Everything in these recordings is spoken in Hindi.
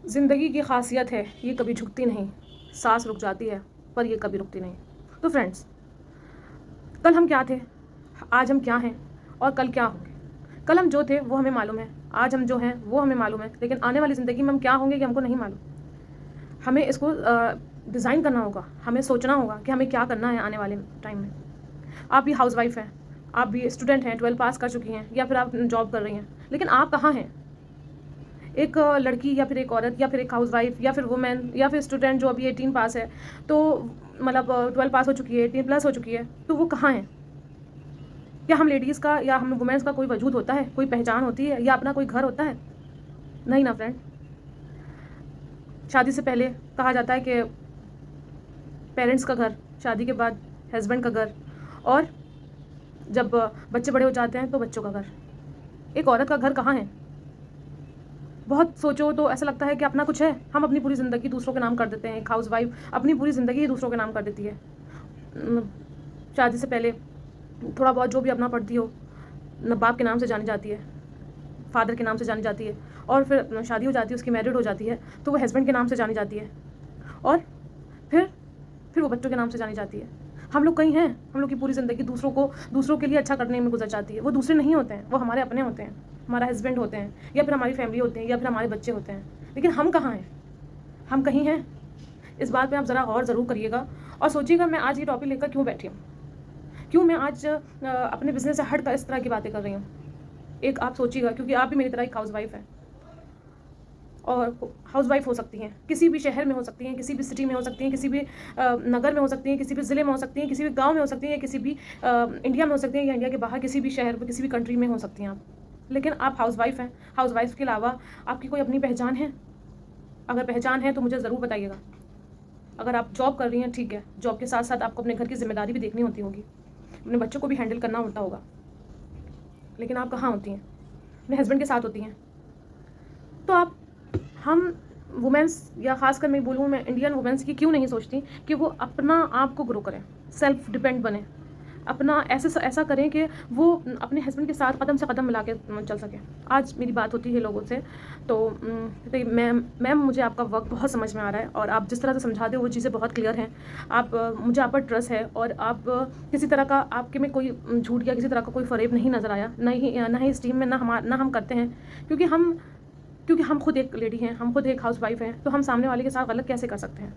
ज़िंदगी की ख़ासियत है, ये कभी झुकती नहीं। सांस रुक जाती है, पर ये कभी रुकती नहीं। तो फ्रेंड्स, कल हम क्या थे, आज हम क्या हैं और कल क्या होंगे। कल हम जो थे वो हमें मालूम है, आज हम जो हैं वो हमें मालूम है, लेकिन आने वाली ज़िंदगी में हम क्या होंगे ये हमको नहीं मालूम। हमें इसको डिज़ाइन करना होगा, हमें सोचना होगा कि हमें क्या करना है आने वाले टाइम में। आप भी हाउसवाइफ हैं, आप भी स्टूडेंट हैं, 12 पास कर चुकी हैं, या फिर आप जॉब कर रही हैं, लेकिन आप कहाँ हैं। एक लड़की या फिर एक औरत या फिर एक हाउसवाइफ या फिर वुमेन या फिर स्टूडेंट जो अभी 18 पास है, तो मतलब 12 पास हो चुकी है, 18 प्लस हो चुकी है, तो वो कहाँ है। क्या हम लेडीज़ का या हम वुमेन्स का कोई वजूद होता है, कोई पहचान होती है, या अपना कोई घर होता है? नहीं ना फ्रेंड। शादी से पहले कहा जाता है कि पेरेंट्स का घर, शादी के बाद हस्बैंड का घर, और जब बच्चे बड़े हो जाते हैं तो बच्चों का घर। एक औरत का घर कहाँ है? बहुत सोचो तो ऐसा लगता है कि अपना कुछ है। हम अपनी पूरी ज़िंदगी दूसरों के नाम कर देते हैं। एक हाउसवाइफ अपनी पूरी ज़िंदगी ही दूसरों के नाम कर देती है। शादी से पहले थोड़ा बहुत जो भी अपना पढ़ती हो, न बाप के नाम से जानी जाती है, फादर के नाम से जानी जाती है, और फिर शादी हो जाती है, उसकी मैरिड हो जाती है, तो वो हस्बैंड के नाम से जानी जाती है, और फिर वो बच्चों के नाम से जानी जाती है। हम लोग कहीं हैं, हम लोग की पूरी ज़िंदगी दूसरों के लिए अच्छा करने में गुजर जाती है। वो दूसरे नहीं होते हैं, वो हमारे अपने होते हैं, हमारा हस्बैंड होते हैं, या फिर हमारी फैमिली होते हैं, या फिर हमारे बच्चे होते हैं। लेकिन हम कहाँ हैं? हम कहीं हैं? इस बात पे आप ज़रा गौर ज़रूर करिएगा और सोचिएगा मैं आज ये टॉपिक लेकर क्यों बैठी हूँ, क्यों मैं आज अपने बिजनेस से हट कर इस तरह की बातें कर रही हूँ। एक आप सोचिएगा, क्योंकि आप भी मेरी तरह एक हाउसवाइफ है, और हाउसवाइफ हो सकती हैं, किसी भी शहर में हो सकती हैं, किसी भी सिटी में हो सकती हैं, किसी भी नगर में हो सकती हैं, किसी भी ज़िले में हो सकती हैं, किसी भी गांव में हो सकती हैं, या किसी भी इंडिया में हो सकती हैं, या इंडिया के बाहर किसी भी शहर में, किसी भी कंट्री में हो सकती हैं आप। लेकिन आप हाउसवाइफ हैं। हाउसवाइफ के अलावा आपकी कोई अपनी पहचान है? अगर पहचान है तो मुझे ज़रूर बताइएगा। अगर आप जॉब कर रही हैं, ठीक है, जॉब के साथ साथ आपको अपने घर की जिम्मेदारी भी देखनी होती होगी, अपने बच्चों को भी हैंडल करना होता होगा, लेकिन आप कहाँ होती हैं? अपने हस्बैंड के साथ होती हैं। तो हम वुमेंस, या खासकर मैं बोलूँ, मैं इंडियन वुमेंस की क्यों नहीं सोचती कि वो अपना आप को ग्रो करें, सेल्फ डिपेंड बने, अपना ऐसा करें कि वो अपने हस्बैंड के साथ कदम से कदम मिला के चल सकें। आज मेरी बात होती है लोगों से, तो मैम मुझे आपका वर्क बहुत समझ में आ रहा है, और आप जिस तरह से समझाते हो वो चीज़ें बहुत क्लियर हैं। मुझे आप पर ट्रस्ट है, और आप किसी तरह का आपके में कोई झूठ या किसी तरह का कोई फरेब नहीं नज़र आया, ना ही इस टीम में ना हम करते हैं, क्योंकि हम खुद एक लेडी हैं, हम खुद एक हाउसवाइफ हैं, तो हम सामने वाले के साथ गलत कैसे कर सकते हैं।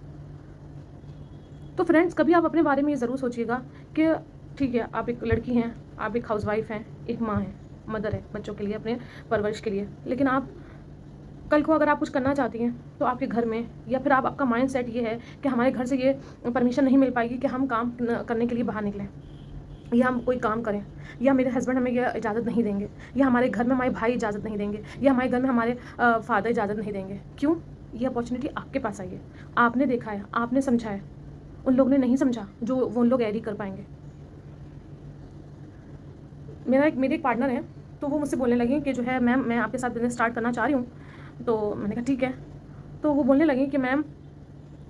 तो फ्रेंड्स, कभी आप अपने बारे में ये ज़रूर सोचिएगा कि ठीक है, आप एक लड़की हैं, आप एक हाउसवाइफ हैं, एक माँ हैं, मदर है बच्चों के लिए, अपने परवरिश के लिए, लेकिन आप कल को अगर आप कुछ करना चाहती हैं तो आपके घर में, या फिर आपका माइंड सेट ये है कि हमारे घर से ये परमिशन नहीं मिल पाएगी कि हम काम करने के लिए बाहर निकलें, या हम कोई काम करें, या मेरे हस्बैंड हमें यह इजाज़त नहीं देंगे, या हमारे घर में हमारे भाई इजाज़त नहीं देंगे, या हमारे घर में हमारे फादर इजाज़त नहीं देंगे। क्यों? ये अपॉर्चुनिटी आपके पास आई है, आपने देखा है, आपने समझा है, उन लोगों ने नहीं समझा जो वो उन लोग एग्री कर पाएंगे। मेरे एक पार्टनर हैं, तो वो मुझसे बोलने लगी कि जो है मैम, मैं आपके साथ बिज़नेस स्टार्ट करना चाह रही हूँ। तो मैंने कहा ठीक है। तो वो बोलने लगी कि मैम,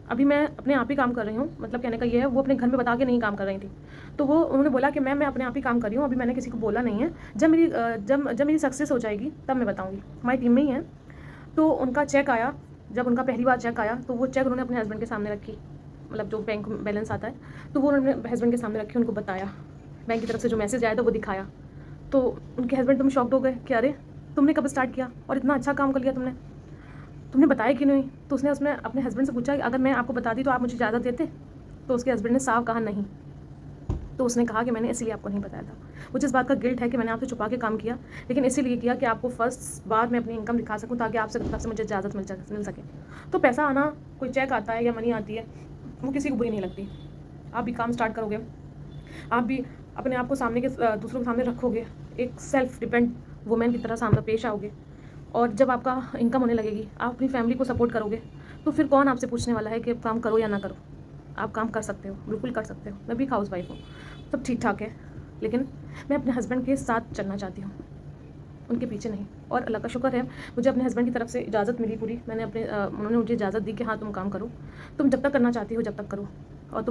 अभी मैं अपने आप ही काम कर रही हूँ, मतलब कहने का ये है, वो अपने घर में बता के नहीं काम कर रही थी। तो वो उन्होंने बोला कि मैम, मैं अपने आप ही काम कर रही हूँ, अभी मैंने किसी को बोला नहीं है, जब मेरी सक्सेस हो जाएगी तब मैं बताऊँगी। हमारी टीम में ही है। तो उनका चेक आया, जब उनका पहली बार चेक आया, तो वो चेक उन्होंने अपने हस्बैंड के सामने रखी, मतलब जो बैंक बैलेंस आता है, तो वो उन्होंने हस्बैंड के सामने रखी, उनको बताया, बैंक की तरफ से जो मैसेज आया था वो दिखाया। तो उनके हस्बैंड तुम शॉक्ड हो गए कि अरे, तुमने कब स्टार्ट किया और इतना अच्छा काम कर लिया तुमने बताया क्यों नहीं। तो उसने अपने हस्बैंड से पूछा कि अगर मैं आपको बताती तो आप मुझे इजाज़त देते। तो उसके हस्बैंड ने साफ कहा नहीं। तो उसने कहा कि मैंने इसीलिए आपको नहीं बताया था, मुझे इस बात का गिल्ट है कि मैंने आपसे छुपा के काम किया, लेकिन इसीलिए किया कि आपको फर्स्ट बार मैं अपनी इनकम दिखा सकूं, ताकि आपसे तरफ से मुझे इजाज़त मिल सके। तो पैसा आना, कोई चेक आता है या मनी आती है, वो किसी को बुरी नहीं लगती। आप भी काम स्टार्ट करोगे, आप भी अपने आप को दूसरों के सामने रखोगे, एक सेल्फ डिपेंड वुमेन की तरह सामने पेश आओगे, और जब आपका इनकम होने लगेगी, आप अपनी फैमिली को सपोर्ट करोगे, तो फिर कौन आपसे पूछने वाला है कि काम करो या ना करो। आप काम कर सकते हो, बिल्कुल कर सकते हो। मैं भी हाउस वाइफ हूँ, सब ठीक ठाक है, लेकिन मैं अपने हस्बैंड के साथ चलना चाहती हूँ, उनके पीछे नहीं। और अल्लाह का शुक्र है, मुझे अपने हस्बैंड की तरफ से इजाज़त मिली पूरी। उन्होंने मुझे इजाज़त दी कि हाँ, तुम काम करो, तुम जब तक करना चाहती हो जब तक करो, और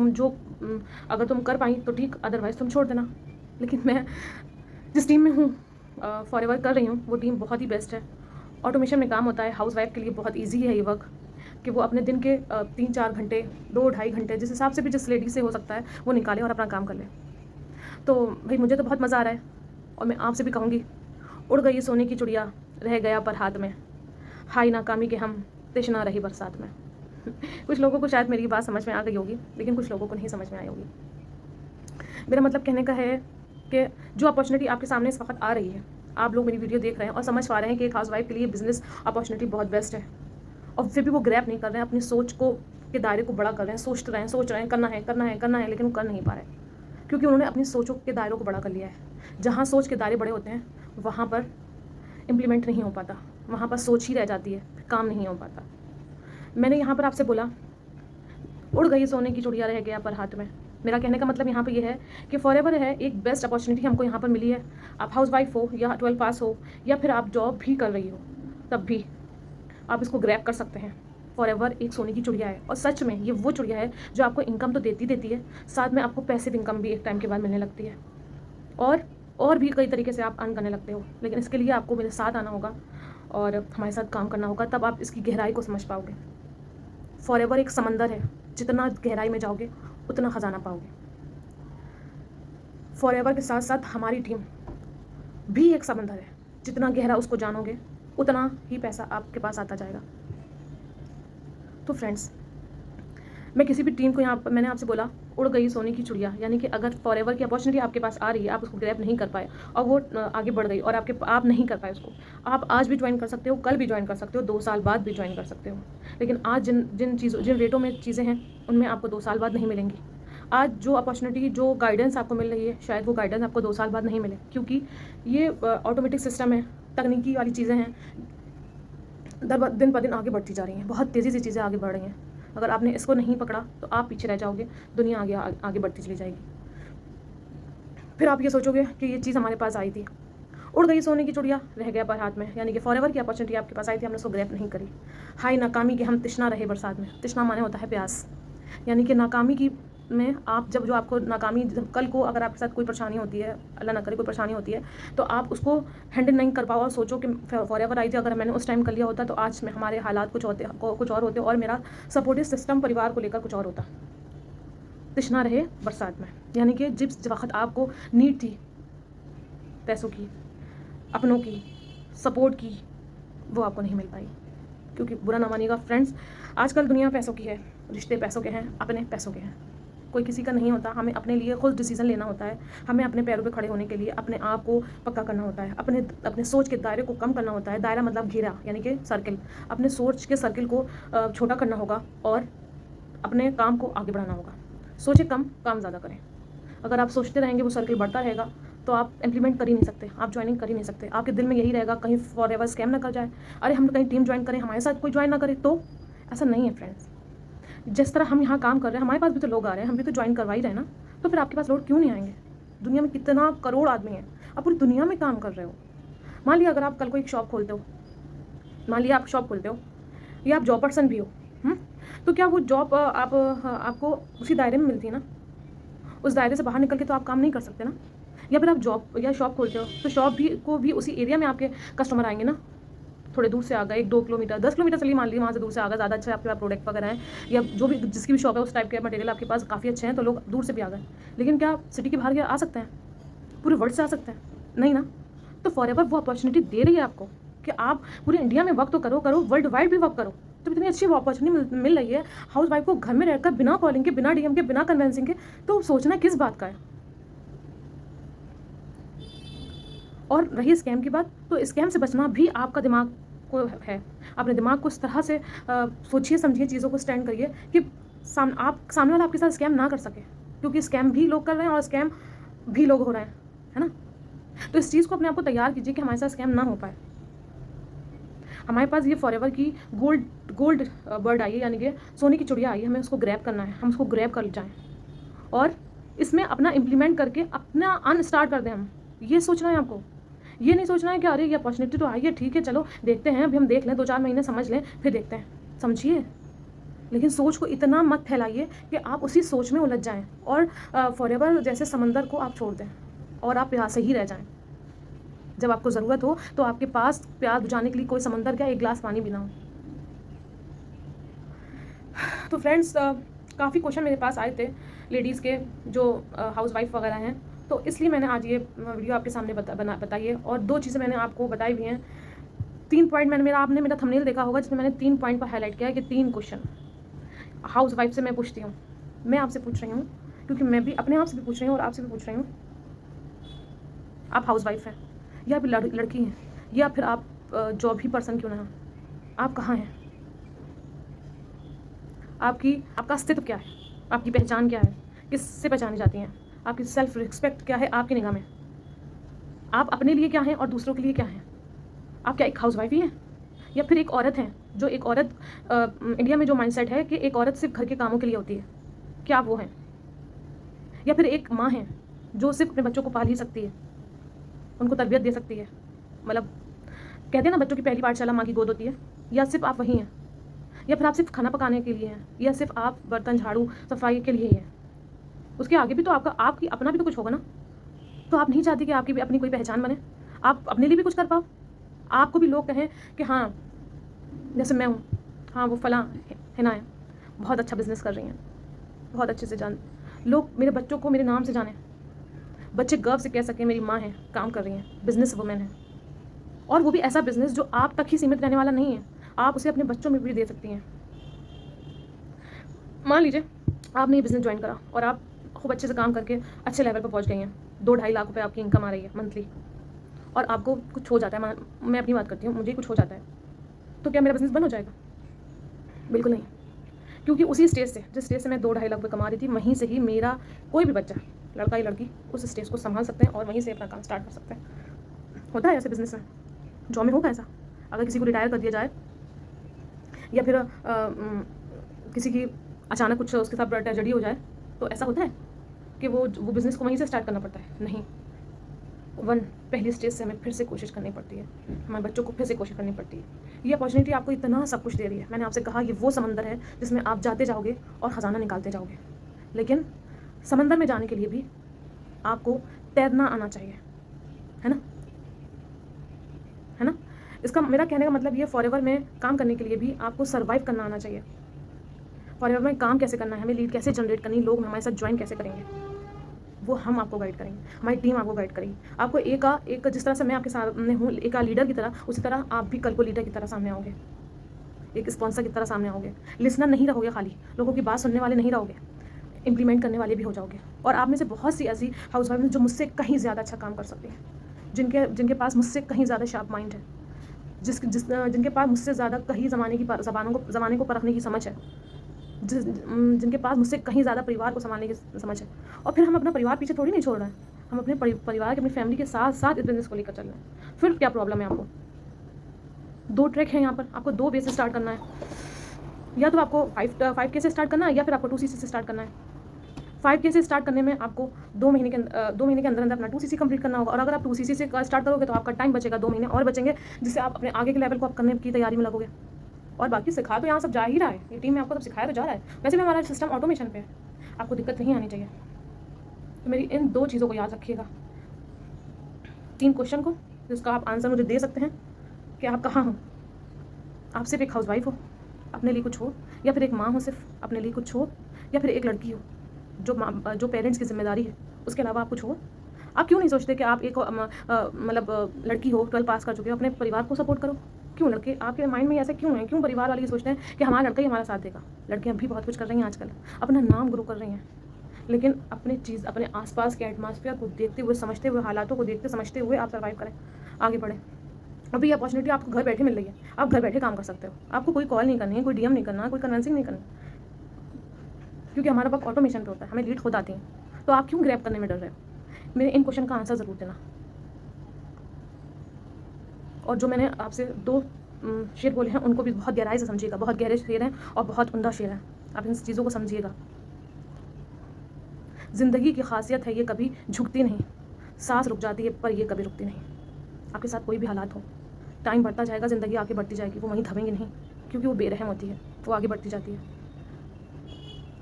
अगर तुम कर पाई तो ठीक, अदरवाइज़ तुम छोड़ देना। लेकिन मैं जिस टीम में हूँ, फॉरएवर कर रही हूँ, वो टीम बहुत ही बेस्ट है, ऑटोमेशन में काम होता है। हाउसवाइफ के लिए बहुत ईजी है ये वर्क कि वो अपने दिन के 3-4 घंटे, 2-2.5 घंटे, जिस हिसाब से भी जिस लेडी से हो सकता है वो निकाले और अपना काम कर ले। तो भाई मुझे तो बहुत मज़ा आ रहा है और मैं आपसे भी कहूँगी, उड़ गई सोने की चिड़िया, रह गया पर हाथ में, हाय नाकामी के हम, तृष्णा रही बरसात में। कुछ लोगों को शायद मेरी बात समझ में आ गई होगी, लेकिन कुछ लोगों को नहीं समझ में आई होगी। मेरा मतलब कहने का है कि जो अपॉर्चुनिटी आपके सामने इस वक्त आ रही है, आप लोग मेरी वीडियो देख रहे हैं और समझ पा रहे हैं कि एक हाउसवाइफ के लिए बिजनेस अपॉर्चुनिटी बहुत बेस्ट है, और फिर भी वो ग्रैब नहीं कर रहे हैं, अपनी सोच को के दायरे को बड़ा कर रहे हैं, सोच रहे हैं करना है, लेकिन वो कर नहीं पा रहे, क्योंकि उन्होंने अपनी सोचों के दायरों को बड़ा कर लिया है। जहाँ सोच के दायरे बड़े होते हैं वहाँ पर इम्प्लीमेंट नहीं हो पाता, वहाँ पर सोच ही रह जाती है, काम नहीं हो पाता। मैंने यहाँ पर आपसे बोला, उड़ गई सोने की चिड़िया, रह गया पर हाथ में। मेरा कहने का मतलब यहाँ पे ये है कि फॉरएवर है, एक बेस्ट अपॉर्चुनिटी हमको यहाँ पर मिली है। आप हाउसवाइफ हो या 12 पास हो या फिर आप जॉब भी कर रही हो, तब भी आप इसको ग्रैब कर सकते हैं। फॉरएवर एक सोने की चिड़िया है, और सच में ये वो चिड़िया है जो आपको इनकम तो देती है, साथ में आपको पैसिव इनकम भी एक टाइम के बाद मिलने लगती है, और भी कई तरीके से आप अर्न करने लगते हो। लेकिन इसके लिए आपको मेरे साथ आना होगा और हमारे साथ काम करना होगा, तब आप इसकी गहराई को समझ पाओगे। फॉरएवर एक समंदर है, जितना गहराई में जाओगे उतना खजाना पाओगे। फॉरएवर के साथ साथ हमारी टीम भी एक समंदर है, जितना गहरा उसको जानोगे उतना ही पैसा आपके पास आता जाएगा। तो फ्रेंड्स, मैं किसी भी टीम को यहाँ पर, मैंने आपसे बोला उड़ गई सोने की चिड़िया, यानी कि अगर फॉरएवर की अपॉर्चुनिटी आपके पास आ रही है, आप उसको ग्रैब नहीं कर पाए और वो आगे बढ़ गई और आप नहीं कर पाए उसको, आप आज भी ज्वाइन कर सकते हो, कल भी ज्वाइन कर सकते हो, 2 साल बाद भी ज्वाइन कर सकते हो। लेकिन आज जिन रेटों में चीज़ें हैं उनमें आपको 2 साल बाद नहीं मिलेंगी। आज जो अपॉर्चुनिटी, जो गाइडेंस आपको मिल रही है, शायद वो गाइडेंस आपको 2 साल बाद नहीं मिले, क्योंकि ये ऑटोमेटिक सिस्टम है, तकनीकी वाली चीज़ें हैं, दिन ब दिन आगे बढ़ती जा रही हैं, बहुत तेज़ी से चीज़ें आगे बढ़ रही हैं। अगर आपने इसको नहीं पकड़ा तो आप पीछे रह जाओगे, दुनिया आगे बढ़ती चली जाएगी। फिर आप ये सोचोगे कि ये चीज़ हमारे पास आई थी, उड़ गई सोने की चिड़िया, रह गया पर हाथ में, यानी कि फॉरएवर की अपॉर्चुनिटी आपके पास आई थी, हमने उसको ग्रैब नहीं करी। हाय नाकामी के हम, तृष्णा रहे बरसात में। तृष्णा माने होता है प्यास, यानी कि नाकामी की में आप जो आपको नाकामी, जब कल को अगर आपके साथ कोई परेशानी होती है, अल्लाह ना करे कोई परेशानी होती है, तो आप उसको हैंडल नहीं कर पाओ और सोचो कि फॉरएवर आई थी, अगर मैंने उस टाइम कर लिया होता तो आज में हमारे हालात कुछ और होते और मेरा सपोर्टिव सिस्टम परिवार को लेकर कुछ और होता। तृष्णा रहे बरसात में, यानी कि जिस वक्त आपको नीड थी पैसों की, अपनों की, सपोर्ट की, वो आपको नहीं मिल पाई। क्योंकि बुरा ना मानिएगा फ्रेंड्स, आजकल दुनिया पैसों की है, रिश्ते पैसों के हैं, अपने पैसों के हैं, कोई किसी का नहीं होता। हमें अपने लिए खुद डिसीजन लेना होता है, हमें अपने पैरों पे खड़े होने के लिए अपने आप को पक्का करना होता है, अपने सोच के दायरे को कम करना होता है। दायरा मतलब घेरा, यानी कि सर्किल, अपने सोच के सर्किल को छोटा करना होगा और अपने काम को आगे बढ़ाना होगा। सोचे कम, काम ज़्यादा करें। अगर आप सोचते रहेंगे वो सर्किल बढ़ता रहेगा तो आप इम्प्लीमेंट कर ही नहीं सकते, आप ज्वाइनिंग कर ही नहीं सकते। आपके दिल में यही रहेगा कहीं फॉरएवर स्कैम ना कर जाए, अरे हम कहीं टीम ज्वाइन करें, हमारे साथ कोई ज्वाइन ना करे। तो ऐसा नहीं है फ्रेंड्स, जिस तरह हम यहाँ काम कर रहे हैं, हमारे पास भी तो लोग आ रहे हैं, हम भी तो ज्वाइन करवा ही रहे हैं ना, तो फिर आपके पास लोग क्यों नहीं आएंगे? दुनिया में कितना करोड़ आदमी हैं, आप पूरी दुनिया में काम कर रहे हो। मान लिया अगर आप कल को एक शॉप खोलते हो, मान लिया आप शॉप खोलते हो या आप जॉब पर्सन भी हो, तो क्या वो जॉब आपको उसी दायरे में मिलती है ना? उस दायरे से बाहर निकल के तो आप काम नहीं कर सकते ना। या फिर आप जॉब या शॉप खोलते हो तो शॉप को भी उसी एरिया में आपके कस्टमर आएंगे ना। थोड़े दूर से आ गए, 1-2 किलोमीटर, 10 किलोमीटर चलिए मान लीजिए, वहाँ से दूर से आ गए, ज़्यादा अच्छा आपके पास प्रोडक्ट वगैरह हैं या जो भी जिसकी भी शॉप है उस टाइप के मटेरियल आपके पास काफ़ी अच्छे हैं, तो लोग दूर से भी आ गए। लेकिन क्या आप सिटी के बाहर आ सकते हैं? पूरे वर्ल्ड से आ सकते हैं? नहीं ना। तो फॉरएवर वो अपॉर्चुनिटी दे रही है आपको कि आप पूरे इंडिया में वर्क तो करो, वर्ल्ड वाइड भी वर्क करो। तो इतनी अच्छी अपॉर्चुनिटी मिल रही है हाउस वाइफ को, घर में रहकर, बिना कॉलिंग के, बिना डीएम के, बिना कन्वेंसिंग के, तो सोचना किस बात का है? और रही स्कैम की बात, तो स्कैम से बचना भी आपका दिमाग को है। अपने दिमाग को इस तरह से सोचिए, समझिए, चीज़ों को स्टैंड करिए कि सामने वाला आपके साथ स्कैम ना कर सके, क्योंकि स्कैम भी लोग कर रहे हैं और स्कैम भी लोग हो रहे हैं, है ना। तो इस चीज़ को अपने आप को तैयार कीजिए कि हमारे साथ स्कैम ना हो पाए। हमारे पास ये फॉरएवर की गोल्ड बर्ड आई है, यानी कि सोने की चिड़िया आई है, हमें उसको ग्रैब करना है, हम उसको ग्रैब कर जाएं और इसमें अपना इम्प्लीमेंट करके अपना अर्न स्टार्ट कर दें। हम ये सोचना है आपको, ये नहीं सोचना है कि अरे ये अपॉर्चुनिटी तो आई है, ठीक है चलो देखते हैं, अभी हम देख लें, 2-4 महीने समझ लें फिर देखते हैं। समझिए, लेकिन सोच को इतना मत फैलाइए कि आप उसी सोच में उलझ जाएं और फॉरएवर जैसे समंदर को आप छोड़ दें और आप यहाँ से ही रह जाएं। जब आपको ज़रूरत हो तो आपके पास प्यास बुझाने के लिए कोई समंदर क्या, एक गिलास पानी भी ना हो। तो फ्रेंड्स, काफ़ी क्वेश्चन मेरे पास आए थे लेडीज़ के जो हाउस वाइफ वगैरह हैं, तो इसलिए मैंने आज ये वीडियो आपके सामने बताई है। और 2 चीज़ें मैंने आपको बताई भी हैं। 3 पॉइंट आपने मेरा थंबनेल देखा होगा जिसमें मैंने 3 पॉइंट पर हाईलाइट किया है कि 3 क्वेश्चन हाउस वाइफ से मैं पूछती हूँ, मैं आपसे पूछ रही हूँ, क्योंकि मैं भी अपने आप से भी पूछ रही हूँ और आपसे भी पूछ रही हूँ। आप हाउस वाइफ हैं या फिर लड़की हैं या फिर आप जॉब ही पर्सन क्यों ना हो, आप कहाँ हैं? आपका अस्तित्व क्या है? आपकी पहचान क्या है? किससे पहचानी जाती हैं? आपकी सेल्फ रिस्पेक्ट क्या है आपकी निगाह में? आप अपने लिए क्या हैं और दूसरों के लिए क्या हैं? आप क्या एक हाउस वाइफ ही हैं या फिर एक औरत हैं? जो एक औरत इंडिया में जो माइंडसेट है कि एक औरत सिर्फ घर के कामों के लिए होती है, क्या आप वो हैं? या फिर एक माँ है जो सिर्फ अपने बच्चों को पाल ही सकती है, उनको तरबियत दे सकती है, मतलब कहते हैं ना बच्चों की पहली पाठशाला माँ की गोद होती है, या सिर्फ आप वही हैं? या फिर आप सिर्फ खाना पकाने के लिए हैं या सिर्फ आप बर्तन झाड़ू सफाई के लिए ही हैं? उसके आगे भी तो आपकी अपना भी तो कुछ होगा ना। तो आप नहीं चाहती कि आपकी भी अपनी कोई पहचान बने, आप अपने लिए भी कुछ कर पाओ, आपको भी लोग कहें कि हाँ जैसे मैं हूँ, हाँ वो फलां हिना है, बहुत अच्छा बिजनेस कर रही हैं, बहुत अच्छे से लोग मेरे बच्चों को मेरे नाम से जाने, बच्चे गर्व से कह सकें मेरी माँ है, काम कर रही हैं, बिजनेस वुमेन है। और वो भी ऐसा बिजनेस जो आप तक ही सीमित रहने वाला नहीं है, आप उसे अपने बच्चों में भी दे सकती हैं। मान लीजिए आपने ये बिज़नेस ज्वाइन करा और आप खूब अच्छे से काम करके अच्छे लेवल पर पहुंच गई हैं, 2-2.5 लाख रुपए आपकी इनकम आ रही है मंथली, और आपको कुछ हो जाता है, मैं अपनी बात करती हूँ, मुझे कुछ हो जाता है, तो क्या मेरा बिज़नेस बंद हो जाएगा? बिल्कुल नहीं, क्योंकि उसी स्टेज से, जिस स्टेज से मैं 2-2.5 लाख रुपये कमा रही थी, वहीं से ही मेरा कोई भी बच्चा, लड़का या लड़की, उस स्टेज को संभाल सकते हैं और वहीं से अपना काम स्टार्ट कर सकते हैं। होता है ऐसे बिज़नेस में, जॉब में होगा ऐसा। अगर किसी को रिटायर कर दिया जाए या फिर किसी की अचानक कुछ उसके साथ ट्रेजेडी हो जाए, तो ऐसा होता है कि वो बिज़नेस को वहीं से स्टार्ट करना पड़ता है? नहीं, पहली स्टेज से हमें फिर से कोशिश करनी पड़ती है, हमारे बच्चों को फिर से कोशिश करनी पड़ती है। ये अपॉर्चुनिटी आपको इतना सब कुछ दे रही है। मैंने आपसे कहा ये वो समंदर है जिसमें आप जाते जाओगे और ख़जाना निकालते जाओगे, लेकिन समंदर में जाने के लिए भी आपको तैरना आना चाहिए, है ना? है ना? इसका मेरा कहने का मतलब ये, फॉरएवर में काम करने के लिए भी आपको सर्वाइव करना आना चाहिए। फॉरएवर में काम कैसे करना है, हमें लीड कैसे जनरेट करनी है, लोग हमारे साथ ज्वाइन कैसे करेंगे, वो हम आपको गाइड करेंगे, हमारी टीम आपको गाइड करेगी। आपको एक जिस तरह से मैं आपके सामने हूँ एक लीडर की तरह, उसी तरह आप भी कल को लीडर की तरह सामने आओगे, एक स्पॉन्सर की तरह सामने आओगे। लिसनर नहीं रहोगे, खाली लोगों की बात सुनने वाले नहीं रहोगे, इम्प्लीमेंट करने वाले भी हो जाओगे। और आप में से बहुत सी ऐसी हाउस वाइफ जो मुझसे कहीं ज़्यादा अच्छा काम कर सकती हैं, जिनके पास मुझसे कहीं ज़्यादा शार्प माइंड है, जिनके पास मुझसे ज़्यादा कहीं ज़माने को परखने की समझ है, जिनके पास मुझसे कहीं ज़्यादा परिवार को संभालने की समझ है। और फिर हम अपना परिवार पीछे थोड़ी नहीं छोड़ रहे हैं, हम अपने परिवार के, अपनी फैमिली के साथ साथ इस बिज़नेस को लेकर चल रहे हैं। फिर क्या प्रॉब्लम है आपको? 2 ट्रैक हैं यहाँ पर, आपको 2 वे से स्टार्ट करना है, या तो आपको 5K से स्टार्ट करना है या फिर आपको 2cc से स्टार्ट करना है। 5K से स्टार्ट करने में आपको 2 महीने के अंदर अंदर अपना 2cc कंप्लीट करना होगा। और अगर आप 2cc से स्टार्ट करोगे तो आपका टाइम बचेगा, 2 महीने और बचेंगे, जिससे आप अपने आगे के लेवल को आप करने की तैयारी में लगोगे। और बाकी सिखा तो यहाँ सब जा ही रहा है, ये टीम में आपको सब सिखाया तो जा रहा है। वैसे भी हमारा सिस्टम ऑटोमेशन पे है, आपको दिक्कत नहीं आनी चाहिए। तो मेरी इन 2 चीज़ों को याद रखिएगा, 3 क्वेश्चन को, जिसका आप आंसर मुझे दे सकते हैं कि आप कहाँ हो। आप सिर्फ एक हाउसवाइफ हो, अपने लिए कुछ हो, या फिर एक माँ हो सिर्फ, अपने लिए कुछ हो, या फिर एक लड़की हो जो पेरेंट्स की जिम्मेदारी है, उसके अलावा आप कुछ हो। आप क्यों नहीं सोचते कि आप एक मतलब लड़की हो, 12 पास कर चुके हो, अपने परिवार को सपोर्ट करो? क्यों लड़के आपके माइंड में ऐसा क्यों है? क्यों परिवार वाले ये सोचते हैं कि हमारा लड़का ही हमारा साथ देगा? लड़कियां भी बहुत कुछ कर रही हैं आजकल, अपना नाम ग्रो कर रही हैं, लेकिन अपने आसपास के एटमॉस्फेयर को देखते हुए, समझते हुए, हालातों को देखते समझते हुए आप सर्वाइव करें, आगे बढ़ें। अभी अपॉर्चुनिटी आपको घर बैठे मिल रही है, आप घर बैठे काम कर सकते हो, आपको कोई कॉल नहीं करनी है, कोई DM नहीं करना, कोई कन्विंसिंग नहीं करनी, क्योंकि हमारा वर्क ऑटोमेशन पे होता है, हमें लीड खुद आती हैं। तो आप क्यों ग्रैब करने में डर रहे हो? मेरे इन क्वेश्चन का आंसर ज़रूर देना। और जो मैंने आपसे 2 शेर बोले हैं उनको भी बहुत गहराई से समझिएगा, बहुत गहरे शेर हैं और बहुत उम्दा शेर हैं, आप इन चीज़ों को समझिएगा। ज़िंदगी की खासियत है ये कभी झुकती नहीं, सांस रुक जाती है पर ये कभी रुकती नहीं। आपके साथ कोई भी हालात हो, टाइम बढ़ता जाएगा, ज़िंदगी आगे बढ़ती जाएगी, वो वहीं थमेंगी नहीं, क्योंकि वो बेरहम होती है, वो आगे बढ़ती जाती है।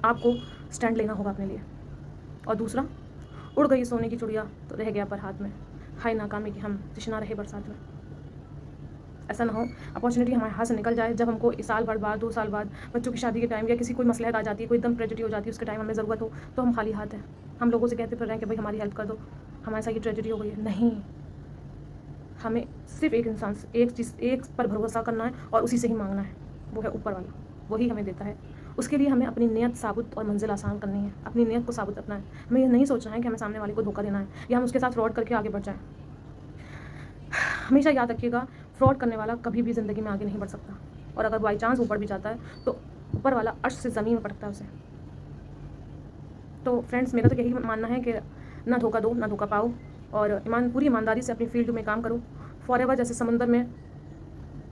आपको स्टैंड लेना होगा अपने लिए। और दूसरा, उड़ गई सोने की चिड़िया तो रह गया पर हाथ में। हाय नाकामी की हम तृष्णा रहे बरसात में। ऐसा ना हो अपॉर्चुनिटी हमारे हाथ से निकल जाए, जब हमको इस साल भर बाद 2 साल बाद बच्चों की शादी के टाइम या किसी कोई मसलहत आ जाती है, कोई एकदम ट्रेजेडी हो जाती है, उसके टाइम हमें ज़रूरत हो तो हम खाली हाथ हैं, हम लोगों से कहते फिर रहे हैं कि भाई हमारी हेल्प कर दो, हमारे साथ ये ट्रेजेडी हो गई है। नहीं, हमें सिर्फ एक इंसान से एक चीज़, एक पर भरोसा करना है और उसी से ही मांगना है, वो है ऊपर वाला, वही हमें देता है। उसके लिए हमें अपनी नीयत साबुत और मंजिल आसान करनी है, अपनी नीयत को साबुत रखना है। हमें ये नहीं सोचना है कि हमें सामने वाले को धोखा देना है या हम उसके साथ फ्रॉड करके आगे बढ़ जाएं। हमेशा याद रखिएगा, फ्रॉड करने वाला कभी भी ज़िंदगी में आगे नहीं बढ़ सकता, और अगर बाई चांस ऊपर भी जाता है तो ऊपर वाला अर्श से ज़मीन में पटकता है उसे। तो फ्रेंड्स, मेरा तो यही मानना है कि ना धोखा दो, ना धोखा पाओ, और पूरी ईमानदारी से अपनी फील्ड में काम करो। फॉरएवर जैसे समंदर में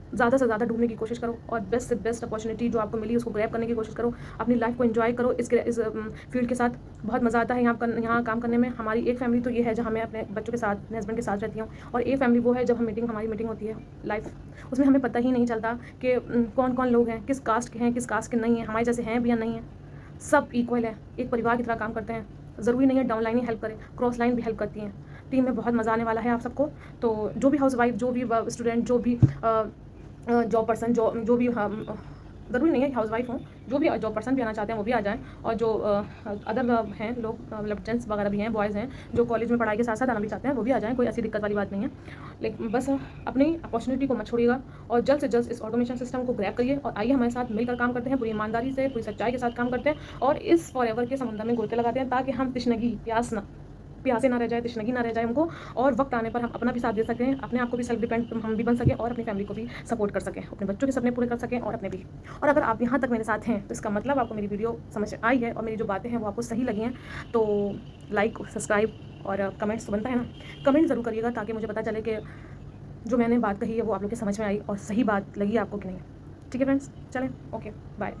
ज़्यादा से ज़्यादा डूबने की कोशिश करो, और बेस्ट से बेस्ट अपॉर्चुनिटी जो आपको मिली उसको ग्रैब करने की कोशिश करो। अपनी लाइफ को एंजॉय करो। इस फील्ड के साथ बहुत मज़ा आता है यहाँ काम करने में। हमारी एक फैमिली तो ये है जहाँ मैं अपने बच्चों के साथ, अपने हस्बैंड के साथ रहती हूँ, और एक फैमिली वो है जब हमारी मीटिंग होती है लाइफ, उसमें हमें पता ही नहीं चलता कि कौन कौन लोग हैं, किस कास्ट के हैं, किस कास्ट के नहीं हैं, हमारे जैसे हैं भी या नहीं हैं, सब इक्वल है, एक परिवार की तरह काम करते हैं। ज़रूरी नहीं है डाउन लाइन ही हेल्प करें, क्रॉस लाइन भी हेल्प करती हैं। टीम में बहुत मज़ा आने वाला है आप सबको। तो जो भी हाउसवाइफ, जो भी स्टूडेंट, जो भी जॉब पर्सन, जो भी ज़रूरी नहीं है हाउसवाइफ हों, जो भी जॉब पर्सन भी आना चाहते हैं वो भी आ जाएं, और जो अदर हैं लोग, मतलब जेंट्स वगैरह भी हैं, बॉयज़ हैं जो कॉलेज में पढ़ाई के साथ साथ आना भी चाहते हैं, वो भी आ जाएं, कोई ऐसी दिक्कत वाली बात नहीं है। लेकिन बस अपनी अपॉर्चुनिटी को मत छोड़िएगा, और जल्द से जल्द इस ऑटोमेशन सिस्टम को ग्रैब करिए, और आइए हमारे साथ मिलकर काम करते हैं, पूरी ईमानदारी से, पूरी सच्चाई के साथ काम करते हैं, और इस फॉरएवर के समुद्र में गोते लगाते हैं, ताकि हम प्यासे ना रह जाए, तृष्णगी ना रह जाए हमको, और वक्त आने पर हम अपना भी साथ दे सकें, अपने आप को भी सेल्फ डिपेंड हम भी बन सकें, और अपनी फैमिली को भी सपोर्ट कर सकें, अपने बच्चों के सपने पूरे कर सकें और अपने भी। और अगर आप यहाँ तक मेरे साथ हैं तो इसका मतलब आपको मेरी वीडियो समझ आई है, और मेरी जो बातें हैं वो आपको सही लगी हैं, तो लाइक, सब्सक्राइब और कमेंट्स तो बनता है ना, कमेंट ज़रूर करिएगा, ताकि मुझे पता चले कि जो मैंने बात कही है वो आप लोग के समझ में आई और सही बात लगी आपको कि नहीं। ठीक है फ्रेंड्स, चलें, ओके, बाय।